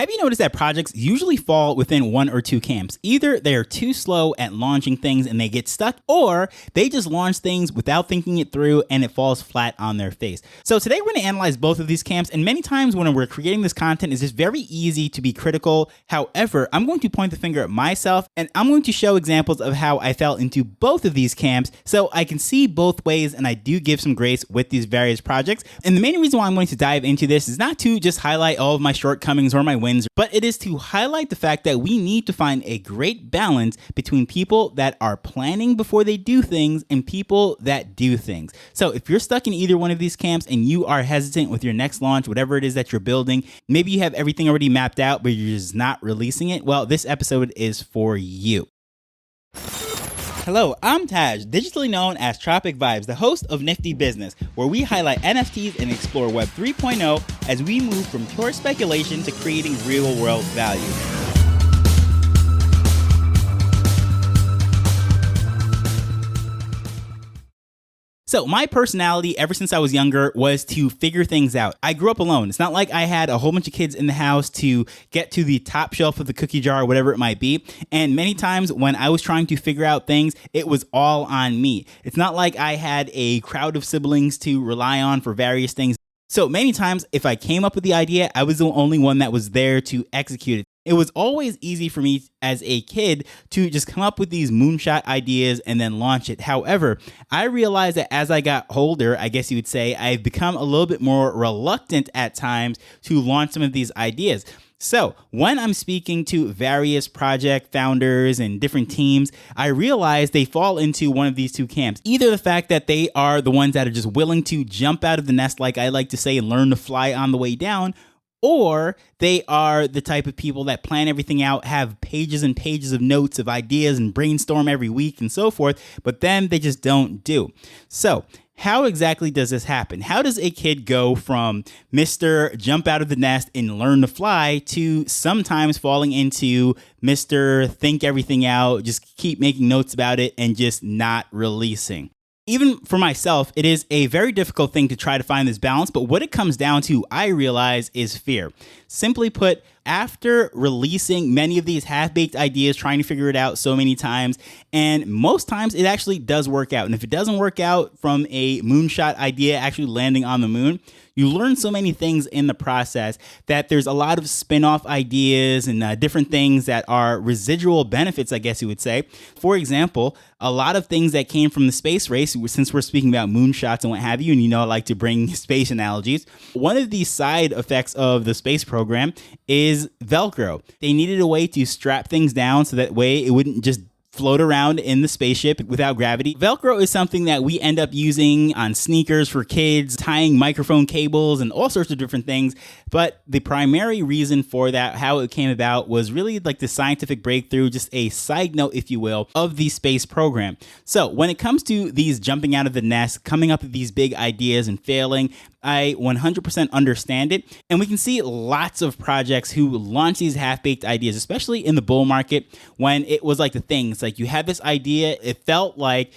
Have you noticed that projects usually fall within one or two camps? Either they're too slow at launching things and they get stuck, or they just launch things without thinking it through and it falls flat on their face. So today we're going to analyze both of these camps, and many times when we're creating this content, it's just very easy to be critical. However, I'm going to point the finger at myself and I'm going to show examples of how I fell into both of these camps so I can see both ways, and I do give some grace with these various projects. And the main reason why I'm going to dive into this is not to just highlight all of my shortcomings or my wins, but it is to highlight the fact that we need to find a great balance between people that are planning before they do things and people that do things. So if you're stuck in either one of these camps and you are hesitant with your next launch, whatever it is that you're building, maybe you have everything already mapped out, but you're just not releasing it, well, this episode is for you. Hello, I'm Taj, digitally known as Tropic Vibes, the host of Nifty Business, where we highlight NFTs and explore Web 3.0 as we move from pure speculation to creating real-world value. So my personality ever since I was younger was to figure things out. I grew up alone. It's not like I had a whole bunch of kids in the house to get to the top shelf of the cookie jar or whatever it might be. And many times when I was trying to figure out things, it was all on me. It's not like I had a crowd of siblings to rely on for various things. So many times if I came up with the idea, I was the only one that was there to execute it. It was always easy for me as a kid to just come up with these moonshot ideas and then launch it. However, I realized that as I got older, I guess you would say, I've become a little bit more reluctant at times to launch some of these ideas. So when I'm speaking to various project founders and different teams, I realize they fall into one of these two camps. Either the fact that they are the ones that are just willing to jump out of the nest, like I like to say, and learn to fly on the way down, or they are the type of people that plan everything out, have pages and pages of notes of ideas and brainstorm every week and so forth, but then they just don't do. So how exactly does this happen? How does a kid go from Mr. Jump out of the nest and learn to fly to sometimes falling into Mr. Think everything out, just keep making notes about it and just not releasing? Even for myself, it is a very difficult thing to try to find this balance, but what it comes down to, I realize, is fear. Simply put, after releasing many of these half-baked ideas, trying to figure it out so many times, and most times it actually does work out. And if it doesn't work out from a moonshot idea actually landing on the moon, you learn so many things in the process that there's a lot of spin-off ideas and different things that are residual benefits, I guess you would say. For example, a lot of things that came from the space race, since we're speaking about moonshots and what have you, and you know I like to bring space analogies, one of the side effects of the space program is Velcro. They needed a way to strap things down so that way it wouldn't just float around in the spaceship without gravity. Velcro is something that we end up using on sneakers for kids, tying microphone cables and all sorts of different things. But the primary reason for that, how it came about, was really like the scientific breakthrough, just a side note, if you will, of the space program. So when it comes to these jumping out of the nest, coming up with these big ideas and failing, I 100% understand it. And we can see lots of projects who launch these half-baked ideas, especially in the bull market when it was like the things like you had this idea. It felt like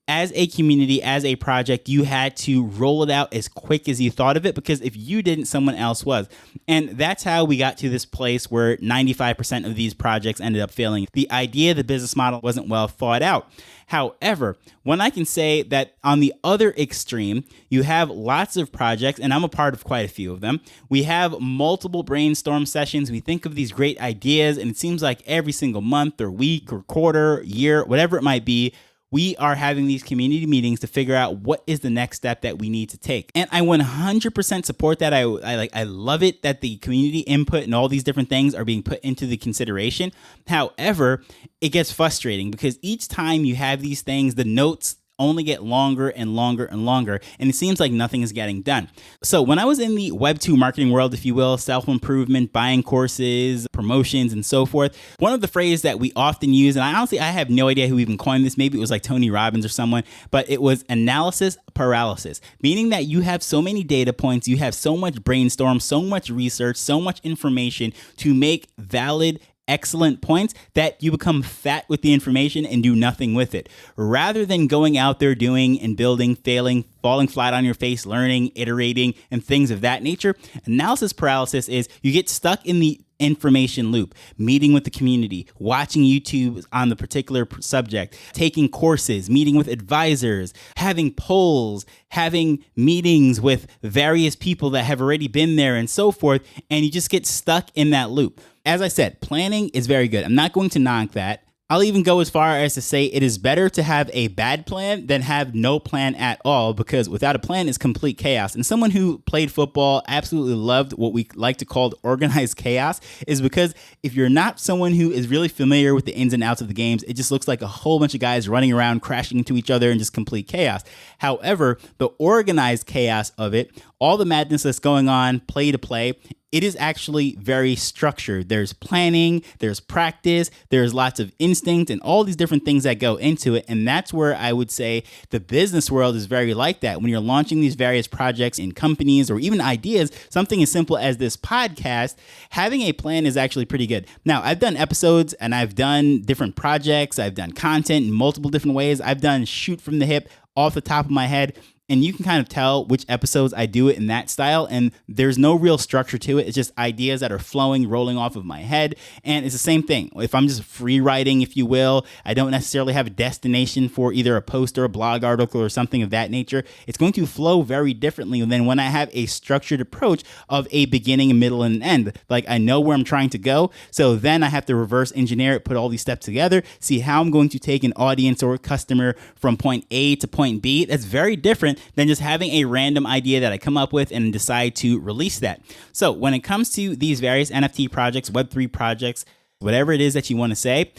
as a community, as a project, you had to roll it out as quick as you thought of it, because if you didn't, someone else was. And that's how we got to this place where 95% of these projects ended up failing. The idea, the business model wasn't well thought out. However, when I can say that on the other extreme, you have lots of projects, and I'm a part of quite a few of them. We have multiple brainstorm sessions. We think of these great ideas, and it seems like every single month or week or quarter, year, whatever it might be, we are having these community meetings to figure out what is the next step that we need to take. And I 100% support that. I love it that the community input and all these different things are being put into the consideration. However, it gets frustrating because each time you have these things, the notes only get longer and longer and longer, and it seems like nothing is getting done. So when I was in the Web 2 marketing world, if you will, self-improvement, buying courses, promotions, and so forth, one of the phrases that we often use, and I have no idea who even coined this, maybe it was like Tony Robbins or someone, but it was analysis paralysis, meaning that you have so many data points, you have so much brainstorm, so much research, so much information to make valid excellent points that you become fat with the information and do nothing with it. Rather than going out there doing and building, failing, falling flat on your face, learning, iterating, and things of that nature, analysis paralysis is you get stuck in the information loop, meeting with the community, watching YouTube on the particular subject, taking courses, meeting with advisors, having polls, having meetings with various people that have already been there and so forth, and you just get stuck in that loop. As I said, planning is very good. I'm not going to knock that. I'll even go as far as to say it is better to have a bad plan than have no plan at all, because without a plan is complete chaos. And someone who played football absolutely loved what we like to call organized chaos, is because if you're not someone who is really familiar with the ins and outs of the games, it just looks like a whole bunch of guys running around, crashing into each other, and just complete chaos. However, the organized chaos of it, all the madness that's going on play to play, it is actually very structured. There's planning, there's practice, there's lots of instinct and all these different things that go into it. And that's where I would say the business world is very like that. When you're launching these various projects in companies or even ideas, something as simple as this podcast, having a plan is actually pretty good. Now, I've done episodes and I've done different projects. I've done content in multiple different ways. I've done shoot from the hip off the top of my head. And you can kind of tell which episodes I do it in that style. And there's no real structure to it. It's just ideas that are flowing, rolling off of my head. And it's the same thing. If I'm just free writing, if you will, I don't necessarily have a destination for either a post or a blog article or something of that nature. It's going to flow very differently than when I have a structured approach of a beginning, a middle, and an end. Like I know where I'm trying to go. So then I have to reverse engineer it, put all these steps together, see how I'm going to take an audience or a customer from point A to point B. That's very different than just having a random idea that I come up with and decide to release that. So when it comes to these various NFT projects, Web3 projects, whatever it is that you want to say,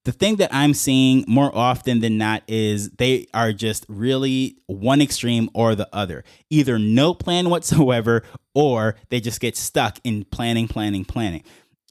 the thing that I'm seeing more often than not is they are just really one extreme or the other. Either no plan whatsoever, or they just get stuck in planning.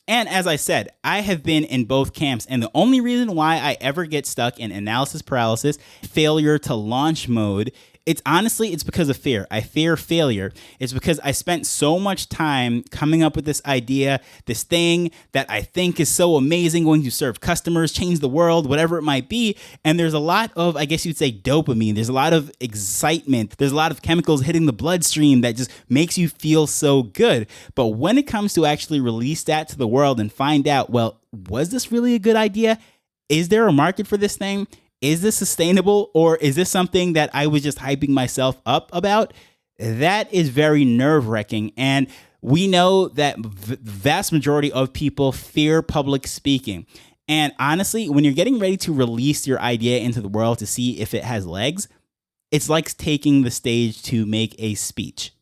And as I said, I have been in both camps. And the only reason why I ever get stuck in analysis paralysis, failure to launch mode, it's because of fear. I fear failure. It's because I spent so much time coming up with this idea, this thing that I think is so amazing, going to serve customers, change the world, whatever it might be. And there's a lot of, I guess you'd say, dopamine. There's a lot of excitement. There's a lot of chemicals hitting the bloodstream that just makes you feel so good. But when it comes to actually release that to the world and find out, well, was this really a good idea? Is there a market for this thing? Is this sustainable, or is this something that I was just hyping myself up about? That is very nerve-wracking. And we know that the vast majority of people fear public speaking. And honestly, when you're getting ready to release your idea into the world to see if it has legs, it's like taking the stage to make a speech.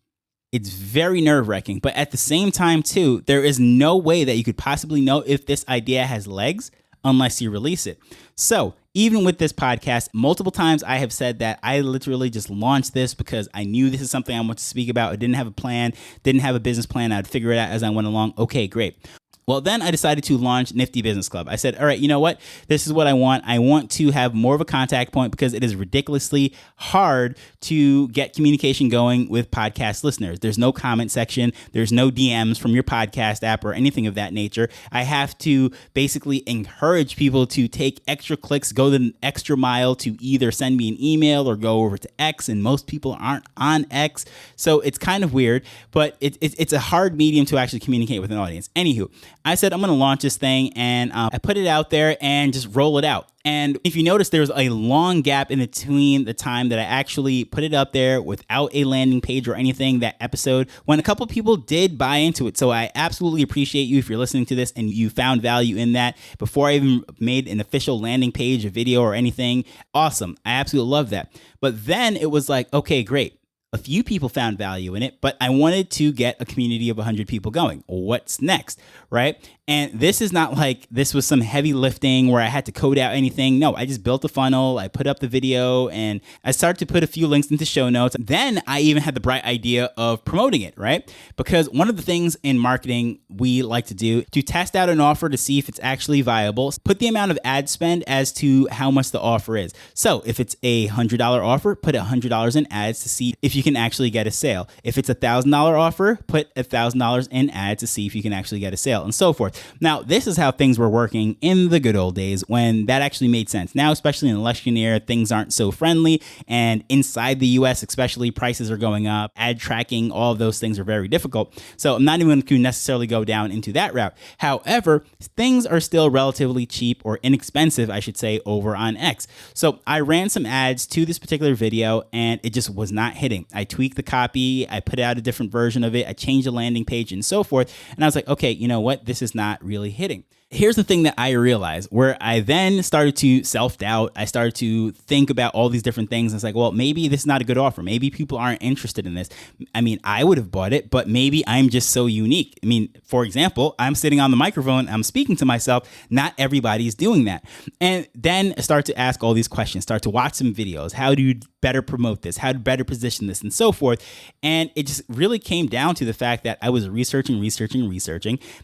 It's very nerve-wracking. But at the same time, too, there is no way that you could possibly know if this idea has legs unless you release it. So even with this podcast, multiple times I have said that I literally just launched this because I knew this is something I want to speak about. I didn't have a plan, didn't have a business plan. I'd figure it out as I went along. Okay, great. Well, then I decided to launch Nifty Business Club. I said, all right, you know what? This is what I want. I want to have more of a contact point because it is ridiculously hard to get communication going with podcast listeners. There's no comment section. There's no DMs from your podcast app or anything of that nature. I have to basically encourage people to take extra clicks, go the extra mile to either send me an email or go over to X, and most people aren't on X. So it's kind of weird, but it's a hard medium to actually communicate with an audience. Anywho, I said, I'm going to launch this thing, and I put it out there and just roll it out. And if you notice, there's a long gap in between the time that I actually put it up there without a landing page or anything, that episode, when a couple people did buy into it. So I absolutely appreciate you if you're listening to this and you found value in that before I even made an official landing page, a video or anything. Awesome. I absolutely love that. But then it was like, okay, great. A few people found value in it, but I wanted to get a community of 100 people going. What's next, right? And this is not like this was some heavy lifting where I had to code out anything. No, I just built a funnel, I put up the video, and I started to put a few links into show notes. Then I even had the bright idea of promoting it, right? Because one of the things in marketing we like to do to test out an offer to see if it's actually viable, put the amount of ad spend as to how much the offer is. So if it's a $100 offer, put $100 in ads to see if you can actually get a sale. If it's $1,000 offer, put $1,000 in ads to see if you can actually get a sale, and so forth. Now, this is how things were working in the good old days when that actually made sense. Now, especially in an election year, things aren't so friendly, and inside the US especially, prices are going up, ad tracking, all of those things are very difficult. So I'm not even going to necessarily go down into that route. However, things are still relatively cheap, or inexpensive, I should say, over on X. So I ran some ads to this particular video and it just was not hitting. I tweaked the copy, I put out a different version of it, I changed the landing page and so forth. And I was like, okay, you know what? This is not really hitting. Here's the thing that I realized, where I then started to self-doubt. I started to think about all these different things. It's like, well, maybe this is not a good offer. Maybe people aren't interested in this. I mean, I would have bought it, but maybe I'm just so unique. I mean, for example, I'm sitting on the microphone, I'm speaking to myself. Not everybody's doing that. And then I start to ask all these questions, start to watch some videos. How do you better promote this? How to better position this, and so forth. And it just really came down to the fact that I was researching,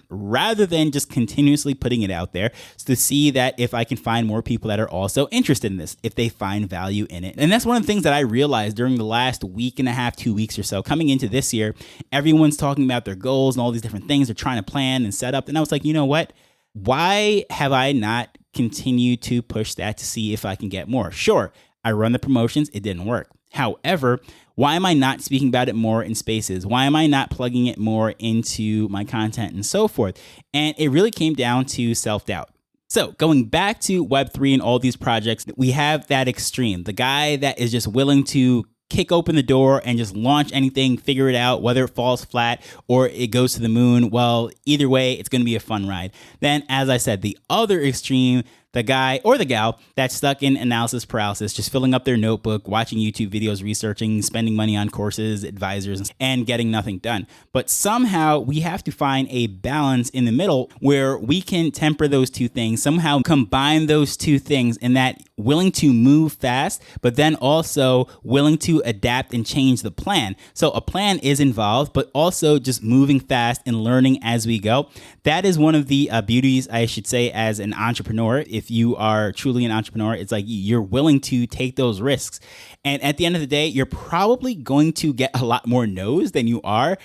rather than just continuously putting it out there, to see that if I can find more people that are also interested in this, if they find value in it. And that's one of the things that I realized during the last week and a half, 2 weeks or so, coming into this year. Everyone's talking about their goals and all these different things they're trying to plan and set up. And I was like, you know what? Why have I not continued to push that to see if I can get more? Sure, I run the promotions, it didn't work. However, why am I not speaking about it more in spaces? Why am I not plugging it more into my content and so forth? And it really came down to self-doubt. So going back to Web3 and all these projects, we have that extreme, the guy that is just willing to kick open the door and just launch anything, figure it out, whether it falls flat or it goes to the moon. Well, either way, it's going to be a fun ride. Then, as I said, the other extreme, the guy or the gal that's stuck in analysis paralysis, just filling up their notebook, watching YouTube videos, researching, spending money on courses, advisors, and getting nothing done. But somehow we have to find a balance in the middle where we can temper those two things, somehow combine those two things, in that willing to move fast, but then also willing to adapt and change the plan. So a plan is involved, but also just moving fast and learning as we go. That is one of the beauties, I should say, as an entrepreneur. If you are truly an entrepreneur, it's like you're willing to take those risks. And at the end of the day, you're probably going to get a lot more no's than you are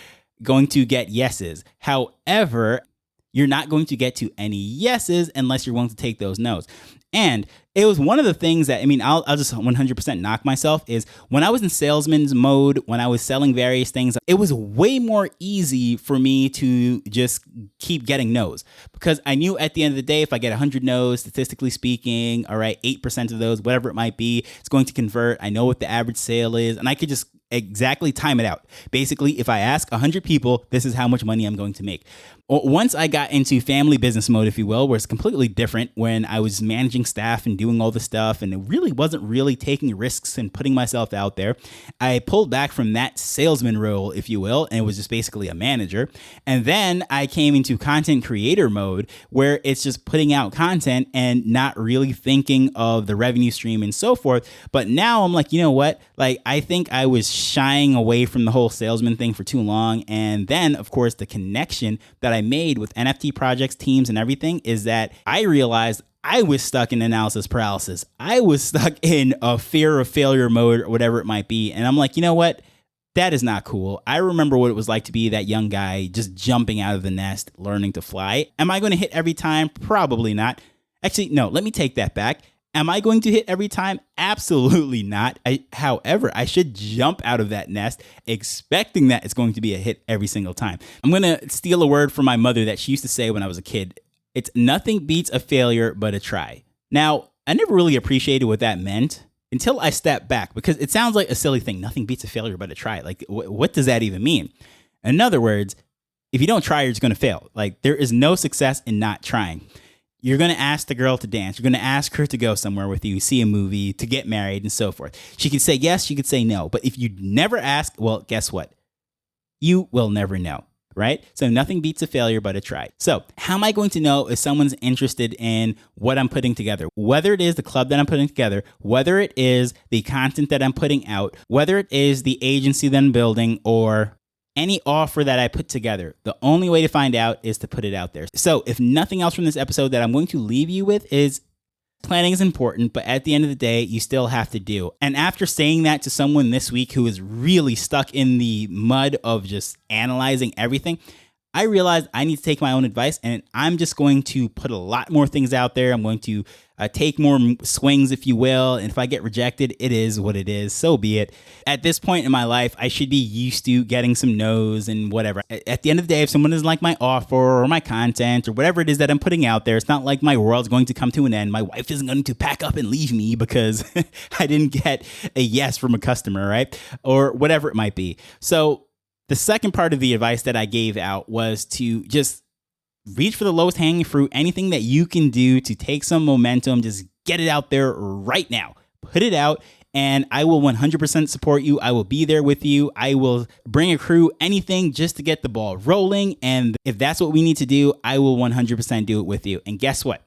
going to get yeses. However, you're not going to get to any yeses unless you're willing to take those no's. And it was one of the things that, I mean, I'll just 100% knock myself, is when I was in salesman's mode, when I was selling various things, it was way more easy for me to just keep getting no's, because I knew at the end of the day, if I get 100 no's, statistically speaking, all right, 8% of those, whatever it might be, it's going to convert. I know what the average sale is, and I could just exactly time it out. Basically, if I ask 100 people, this is how much money I'm going to make. Once I got into family business mode, if you will, where it's completely different, when I was managing staff and doing all the stuff, and it really wasn't really taking risks and putting myself out there, I pulled back from that salesman role, if you will, and it was just basically a manager. And then I came into content creator mode, where it's just putting out content and not really thinking of the revenue stream and so forth. But now I'm like, you know what? Like, I think I was shying away from the whole salesman thing for too long. And then, of course, the connection that I made with NFT projects, teams, and everything is that I realized I was stuck in analysis paralysis. I was stuck in a fear of failure mode, or whatever it might be. And I'm like, you know what? That is not cool. I remember what it was like to be that young guy just jumping out of the nest, learning to fly. Am I going to hit every time? Probably not. Actually, no, let me take that back. Am I going to hit every time? Absolutely not. However, I should jump out of that nest expecting that it's going to be a hit every single time. I'm going to steal a word from my mother that she used to say when I was a kid. It's nothing beats a failure but a try. Now, I never really appreciated what that meant until I stepped back, because it sounds like a silly thing. Nothing beats a failure but a try. Like, what does that even mean? In other words, if you don't try, you're just going to fail. Like, there is no success in not trying. You're going to ask the girl to dance. You're going to ask her to go somewhere with you, see a movie, to get married, and so forth. She could say yes, she could say no. But if you never ask, well, guess what? You will never know, right? So nothing beats a failure but a try. So how am I going to know if someone's interested in what I'm putting together? Whether it is the club that I'm putting together, whether it is the content that I'm putting out, whether it is the agency that I'm building, or any offer that I put together, the only way to find out is to put it out there. So if nothing else from this episode, that I'm going to leave you with is Planning is important, but at the end of the day, you still have to do. And after saying that to someone this week who is really stuck in the mud of just analyzing everything, I realized I need to take my own advice, and I'm just going to put a lot more things out there. I'm going to take more swings, if you will. And if I get rejected, it is what it is. So be it. At this point in my life, I should be used to getting some no's and whatever. At the end of the day, if someone doesn't like my offer or my content or whatever it is that I'm putting out there, it's not like my world's going to come to an end. My wife isn't going to pack up and leave me because I didn't get a yes from a customer, right? Or whatever it might be. So the second part of the advice that I gave out was to just reach for the lowest hanging fruit. Anything that you can do to take some momentum, just get it out there right now. Put it out, and I will 100% support you. I will be there with you. I will bring a crew, anything just to get the ball rolling. And if that's what we need to do, I will 100% do it with you. And guess what?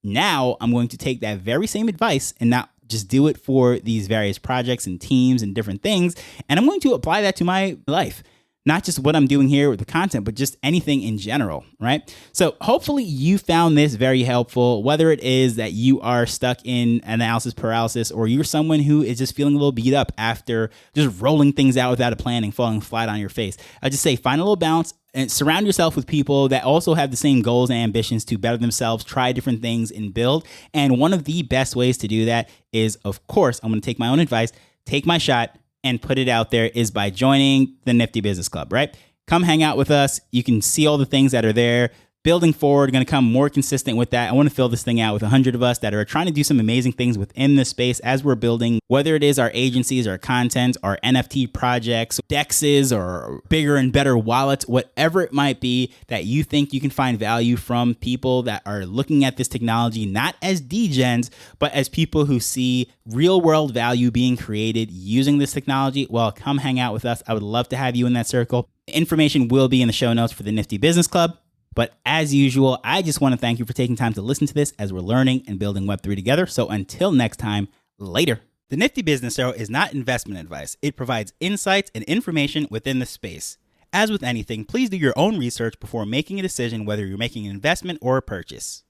Now I'm going to take that very same advice and not just do it for these various projects and teams and different things. And I'm going to apply that to my life. Not just what I'm doing here with the content, but just anything in general, right? So hopefully you found this very helpful, whether it is that you are stuck in analysis paralysis or you're someone who is just feeling a little beat up after just rolling things out without a plan and falling flat on your face. I just say find a little balance and surround yourself with people that also have the same goals and ambitions to better themselves, try different things and build. And one of the best ways to do that is, of course, I'm going to take my own advice, take my shot, and put it out there is by joining the Nifty Business Club, right? Come hang out with us. You can see all the things that are there. Building forward, going to come more consistent with that. I want to fill this thing out with 100 of us that are trying to do some amazing things within this space as we're building, whether it is our agencies, our content, our NFT projects, DEXs, or bigger and better wallets, whatever it might be that you think you can find value from people that are looking at this technology, not as degens, but as people who see real world value being created using this technology. Well, come hang out with us. I would love to have you in that circle. Information will be in the show notes for the Nifty Business Club. But as usual, I just want to thank you for taking time to listen to this as we're learning and building Web3 together. So until next time, later. The Nifty Business Show is not investment advice. It provides insights and information within the space. As with anything, please do your own research before making a decision whether you're making an investment or a purchase.